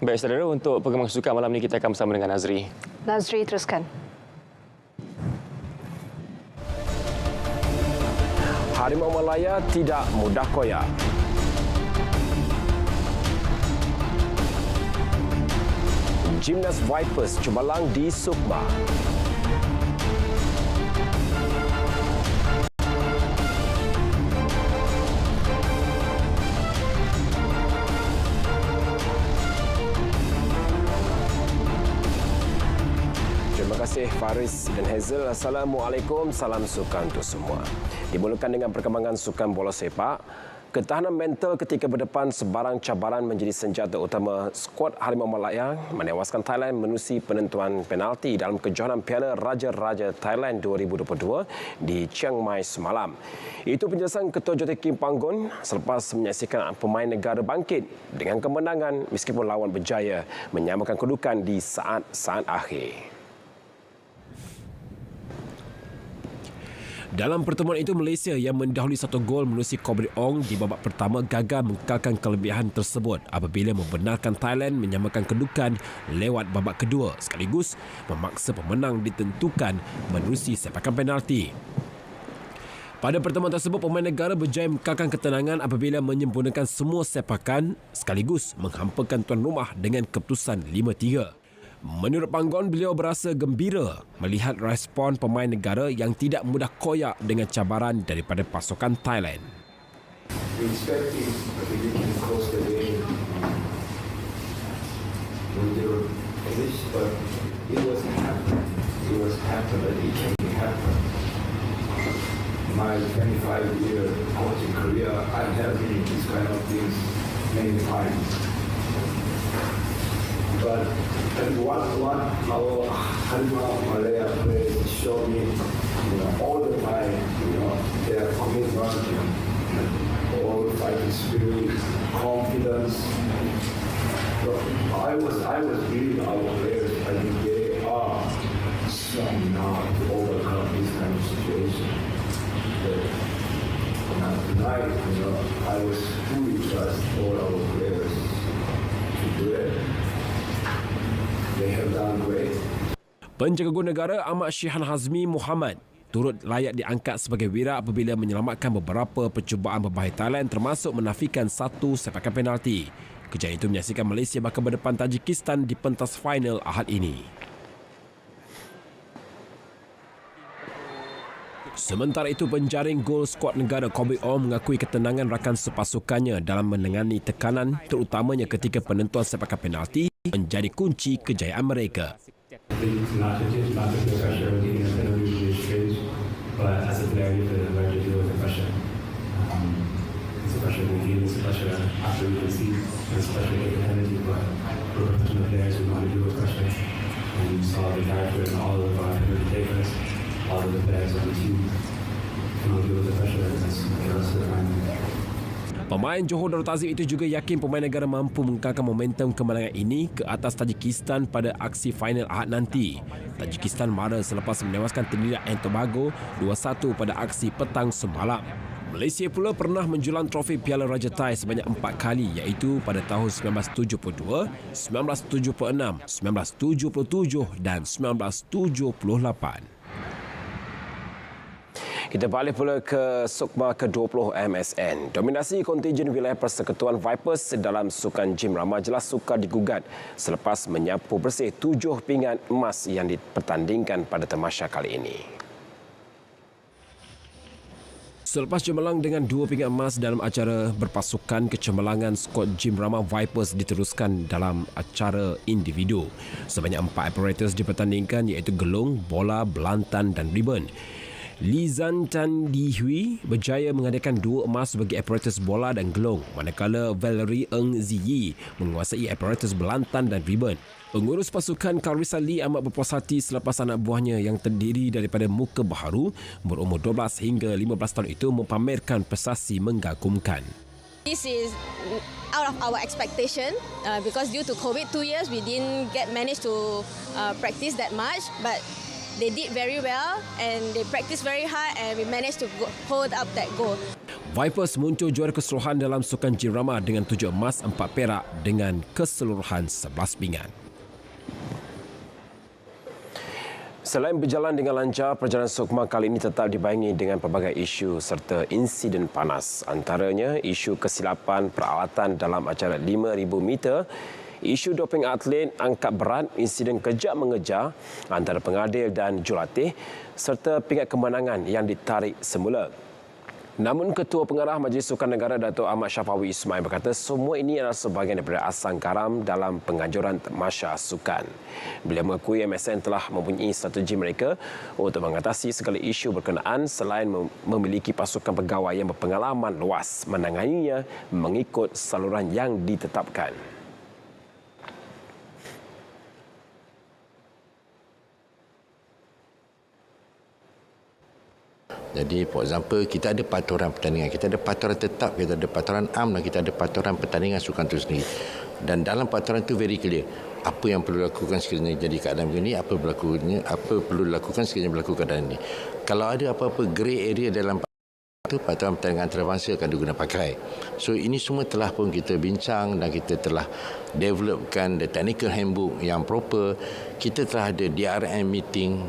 Baik, saudara, untuk perkembangan sukan malam ini kita akan bersama dengan Nazri. Nazri, teruskan. Harimau Malaya tidak mudah koyak. Gimnas Vipers cemerlang di Sukma. Terima kasih Faris dan Hazel. Assalamualaikum, salam sukan untuk semua. Dimulakan dengan perkembangan sukan bola sepak. Ketahanan mental ketika berdepan sebarang cabaran menjadi senjata utama skuad Harimau Malaya menewaskan Thailand menerusi penentuan penalti dalam kejohanan Piala Raja-Raja Thailand 2022 di Chiang Mai semalam. Itu penjelasan Ketua Jurulatih Kim Panggon selepas menyaksikan pemain negara bangkit dengan kemenangan meskipun lawan berjaya menyamakan kedudukan di saat-saat akhir. Dalam pertemuan itu, Malaysia yang mendahului 1 gol menerusi Kobri Ong di babak pertama gagal mengekalkan kelebihan tersebut apabila membenarkan Thailand menyamakan kedudukan lewat babak kedua sekaligus memaksa pemenang ditentukan menerusi sepakan penalti. Pada pertemuan tersebut, pemain negara berjaya mengekalkan ketenangan apabila menyempurnakan semua sepakan sekaligus menghampakan tuan rumah dengan keputusan 5-3. Menurut Panggon, beliau berasa gembira melihat respon pemain negara yang tidak mudah koyak dengan cabaran daripada pasukan Thailand. My 25-year coaching career, I have been in this kind of things many times. But what our Harimau Malaya players show me, all the time, their commitment, all the fighting spirit, confidence. So I was really our players. I think they are strong now to overcome this kind of situation. But tonight, I was fully trust all our players to do it. Penjaga gol negara Ahmad Shihan Hazmi Muhammad turut layak diangkat sebagai wira apabila menyelamatkan beberapa percubaan berbahaya Thailand termasuk menafikan 1 sepakan penalti. Kejayaan itu menyaksikan Malaysia bakal berdepan Tajikistan di pentas final Ahad ini. Sementara itu, penjaring gol skuad negara Kobri Ong mengakui ketenangan rakan sepasukannya dalam menangani tekanan terutamanya ketika penentuan sepakan penalti menjadi kunci kejayaan mereka. Pemain Johor Darul Ta'zim itu juga yakin pemain negara mampu mengekalkan momentum kemenangan ini ke atas Tajikistan pada aksi final Ahad nanti. Tajikistan marah selepas menewaskan Trinidad and Tobago 2-1 pada aksi petang semalam. Malaysia pula pernah menjulang trofi Piala Raja Thai sebanyak 4 kali iaitu pada tahun 1972, 1976, 1977 dan 1978. Kita balik pula ke Sukma ke-20 MSN. Dominasi kontingen wilayah Persekutuan Vipers dalam Sukan Jim Rama jelas sukar digugat selepas menyapu bersih 7 pinggan emas yang dipertandingkan pada tamasya kali ini. Selepas cemerlang dengan 2 pinggan emas dalam acara berpasukan, kecemerlangan skuad Jim Rama Vipers diteruskan dalam acara individu. Sebanyak 4 apparatus dipertandingkan iaitu gelung, bola, belantan dan ribbon. Li Zan Tan Di Hui berjaya mengadakan 2 emas bagi apparatus bola dan gelung, manakala Valerie Ng Ziyi menguasai apparatus belantan dan ribbon. Pengurus pasukan Karissa Lee amat berpuas hati selepas anak buahnya yang terdiri daripada muka baharu berumur 12 hingga 15 tahun itu mempamerkan prestasi mengagumkan. This is out of our expectation because due to COVID 2 years we didn't manage to practice that much, but they did very well and they practiced very hard and we managed to hold up that goal. Vipers muncul juara keseluruhan dalam Sukan Jim Rama dengan 7 emas, 4 perak dengan keseluruhan 11 pingat. Selain berjalan dengan lancar, perjalanan Sukma kali ini tetap dibayangi dengan pelbagai isu serta insiden panas. Antaranya isu kesilapan peralatan dalam acara 5,000 meter, isu doping atlet angkat berat, insiden kejap mengejar antara pengadil dan jurulatih serta pingat kemenangan yang ditarik semula. Namun Ketua Pengarah Majlis Sukan Negara Datuk Ahmad Syafawi Ismail berkata semua ini adalah sebahagian daripada asam garam dalam penganjuran Tamasya Sukan. Beliau mengakui MSN telah mempunyai strategi mereka untuk mengatasi segala isu berkenaan selain memiliki pasukan pegawai yang berpengalaman luas menanganinya mengikut saluran yang ditetapkan. Jadi, for example, kita ada paturan pertandingan, kita ada paturan tetap, kita ada paturan am dan kita ada paturan pertandingan sukan itu sendiri. Dan dalam paturan itu very clear. Apa yang perlu dilakukan sekiranya jadi keadaan begini, apa perlu dilakukan sekiranya berlaku keadaan ini. Kalau ada apa-apa grey area dalam itu, paturan pertandingan antarabangsa akan digunakan pakai. So, ini semua telah pun kita bincang dan kita telah developkan the technical handbook yang proper. Kita telah ada DRM meeting,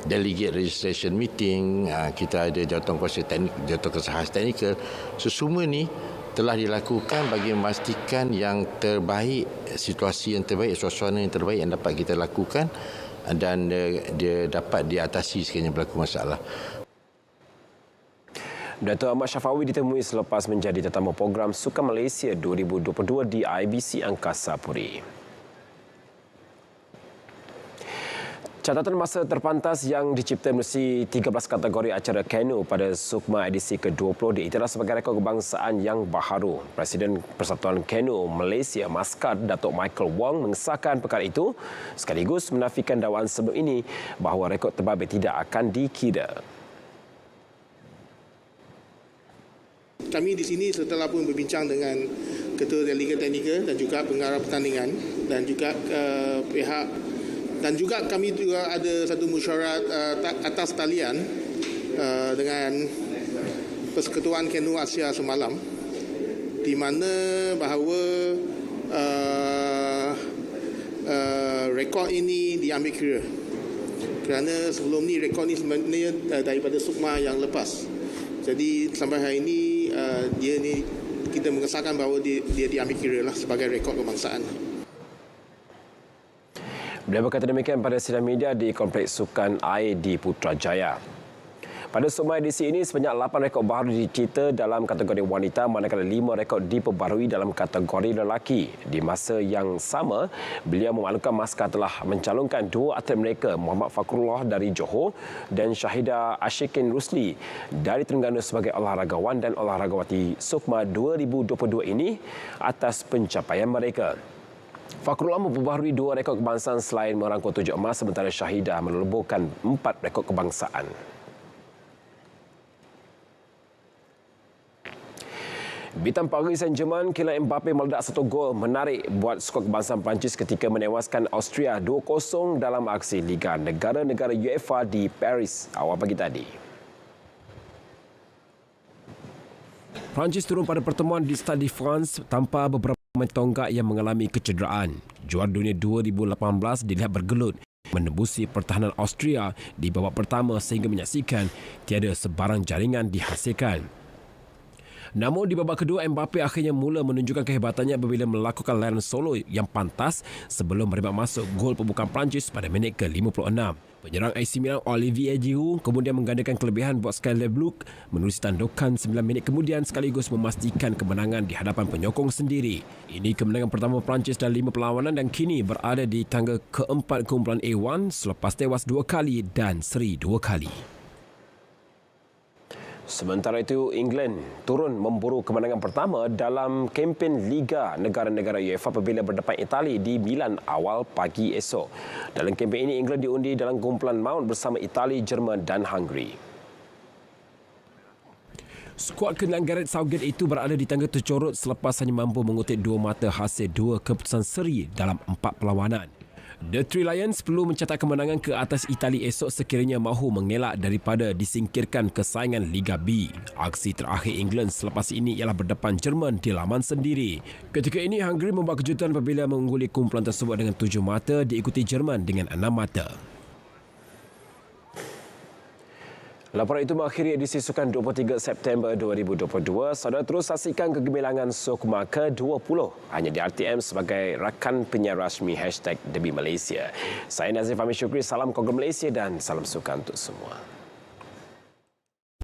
delegate registration meeting, kita ada jawatankuasa teknik, jawatankuasa khas teknikal. So, semua ni telah dilakukan bagi memastikan yang terbaik, situasi yang terbaik, suasana yang terbaik yang dapat kita lakukan dan dia dapat diatasi sekiranya berlaku masalah. Datuk Ahmad Syafawi ditemui selepas menjadi tetamu program Sukan Malaysia 2022 di IBC Angkasa Puri. Catatan masa terpantas yang dicipta menerusi 13 kategori acara kano pada Sukma edisi ke-20 diiktiraf sebagai rekod kebangsaan yang baharu. Presiden Persatuan Kano Malaysia Maskat Datuk Michael Wong mengesahkan perkara itu sekaligus menafikan dakwaan sebelum ini bahawa rekod terbabit tidak akan dikira. Kami di sini setelah pun berbincang dengan Ketua Delegat Teknikal dan juga pengarah pertandingan dan juga pihak dan juga kami juga ada satu mesyuarat atas talian dengan Persekutuan Kano Asia semalam di mana bahawa rekod ini diambil kira kerana sebelum ni rekod ni sebenarnya daripada Sukma yang lepas. Jadi sampai hari ini dia ni kita mengesahkan bahawa dia diambil kira lah sebagai rekod kebangsaan. Beliau berkata demikian pada sidang media di Kompleks Sukan Air di Putrajaya. Pada Sukma edisi ini, sebanyak 8 rekod baru dicipta dalam kategori wanita manakala 5 rekod diperbarui dalam kategori lelaki. Di masa yang sama, beliau memaklumkan Maskat telah mencalonkan 2 atlet mereka, Muhammad Fakrullah dari Johor dan Syahidah Ashikin Rusli dari Terengganu sebagai olahragawan dan olahragawati Sukma 2022 ini atas pencapaian mereka. Fakrullah memperbaharui 2 rekod kebangsaan selain merangkul 7 emas sementara Syahidah meleburkan 4 rekod kebangsaan. Bintang Paris Saint-Germain Kylian Mbappe meledak 1 gol menarik buat skuad kebangsaan Perancis ketika menewaskan Austria 2-0 dalam aksi Liga Negara-Negara UEFA di Paris awal pagi tadi. Perancis turun pada pertemuan di Stade de France tanpa beberapa pemain tonggak yang mengalami kecederaan. Juara dunia 2018 dilihat bergelut menembusi pertahanan Austria di babak pertama sehingga menyaksikan tiada sebarang jaringan dihasilkan. Namun di babak kedua, Mbappe akhirnya mula menunjukkan kehebatannya apabila melakukan larian solo yang pantas sebelum meribak masuk gol pembukaan Perancis pada minit ke-56. Penyerang AC Milan Olivier Giroud kemudian menggandakan kelebihan buat Sky Le Bleu menerusi tandukan 9 minit kemudian sekaligus memastikan kemenangan di hadapan penyokong sendiri. Ini kemenangan pertama Perancis dalam 5 perlawanan dan kini berada di tangga keempat kumpulan A1 selepas tewas 2 kali dan seri 2 kali. Sementara itu, England turun memburu kemenangan pertama dalam kempen Liga Negara-Negara UEFA apabila berdepan Itali di Milan awal pagi esok. Dalam kempen ini, England diundi dalam kumpulan maut bersama Itali, Jerman dan Hungary. Skuad kenalan Gareth Southgate itu berada di tangga tercorot selepas hanya mampu mengutip 2 mata hasil 2 keputusan seri dalam 4 perlawanan. The Three Lions perlu mencatat kemenangan ke atas Itali esok sekiranya mahu mengelak daripada disingkirkan kesaingan Liga B. Aksi terakhir England selepas ini ialah berdepan Jerman di laman sendiri. Ketika ini, Hungary membuat kejutan apabila mengungguli kumpulan tersebut dengan 7 mata diikuti Jerman dengan 6 mata. Laporan itu mengakhiri edisi Sukan 23 September 2022. Saudara terus saksikan kegemilangan Sukma ke-20 hanya di RTM sebagai rakan penyiar rasmi #Derby Malaysia. Saya Nazif Fahmi Syukri, salam Kongres Malaysia dan salam sukan untuk semua.